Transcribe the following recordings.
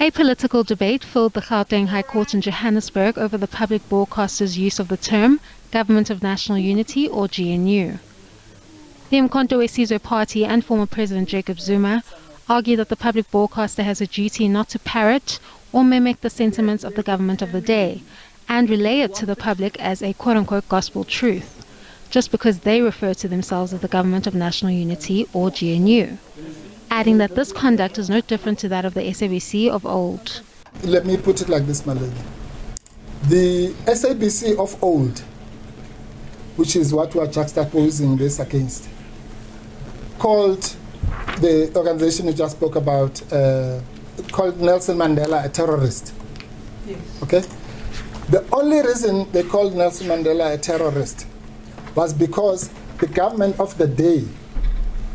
A political debate filled the Gauteng High Court in Johannesburg over the public broadcaster's use of the term Government of National Unity, or GNU. The Umkhonto we Sizwe Party and former President Jacob Zuma argue that the public broadcaster has a duty not to parrot or mimic the sentiments of the government of the day and relay it to the public as a quote-unquote gospel truth, just because they refer to themselves as the Government of National Unity, or GNU, adding that this conduct is no different to that of the SABC of old. Let me put it like this, my lady. The SABC of old, which is what we are juxtaposing this against, called the organization you just spoke about, called Nelson Mandela a terrorist. Yes. Okay? The only reason they called Nelson Mandela a terrorist was because the government of the day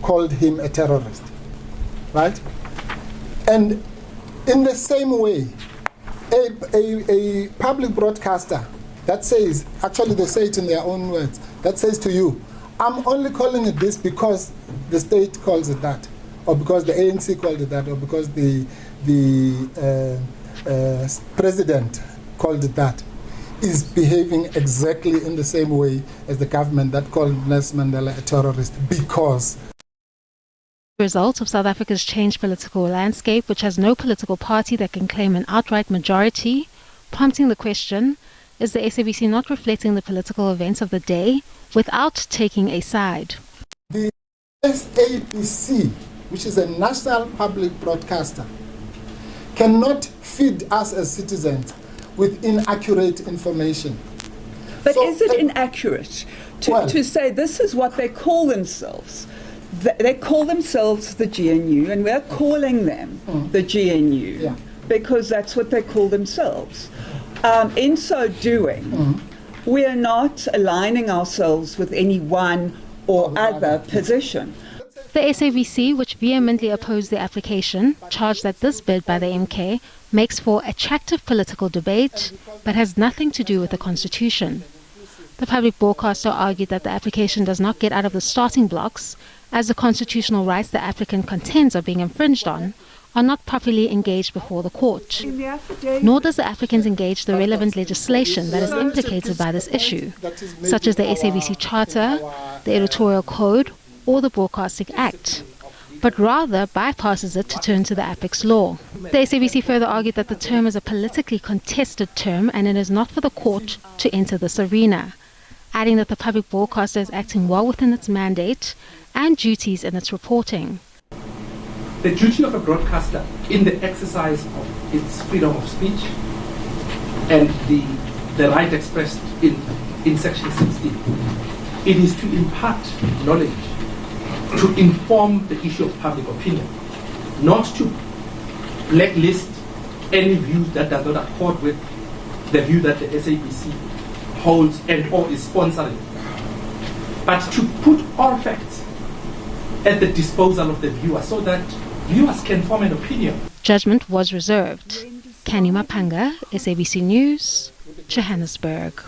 called him a terrorist. Right? And in the same way, a public broadcaster that says, actually they say it in their own words, that says to you, I'm only calling it this because the state calls it that, or because the ANC called it that, or because the president called it that, is behaving exactly in the same way as the government that called Nelson Mandela a terrorist, because Result of South Africa's changed political landscape, which has no political party that can claim an outright majority, prompting the question, is the SABC not reflecting the political events of the day without taking a side? The SABC, which is a national public broadcaster, cannot feed us as citizens with inaccurate information. But so, is it inaccurate to say this is what they call themselves? They call themselves the GNU, and we're calling them the GNU because that's what they call themselves. In so doing, we are not aligning ourselves with any one or other position. The SABC, which vehemently opposed the application, charged that this bid by the MK makes for attractive political debate but has nothing to do with the Constitution. The public broadcaster argued that the application does not get out of the starting blocks, as the constitutional rights the applicant contends are being infringed on are not properly engaged before the court. Nor does the applicant engage the relevant legislation that is implicated by this issue, such as the SABC Charter, the Editorial Code, or the Broadcasting Act, but rather bypasses it to turn to the Apex law. The SABC further argued that the term is a politically contested term and it is not for the court to enter this arena, adding that the public broadcaster is acting well within its mandate and duties in its reporting. The duty of a broadcaster in the exercise of its freedom of speech and the right expressed in Section 16, it is to impart knowledge, to inform the issue of public opinion, not to blacklist any view that does not accord with the view that the SABC holds and or is sponsoring, but to put all facts at the disposal of the viewer so that viewers can form an opinion. Judgment was reserved. Kani Mapanga, SABC News, Johannesburg.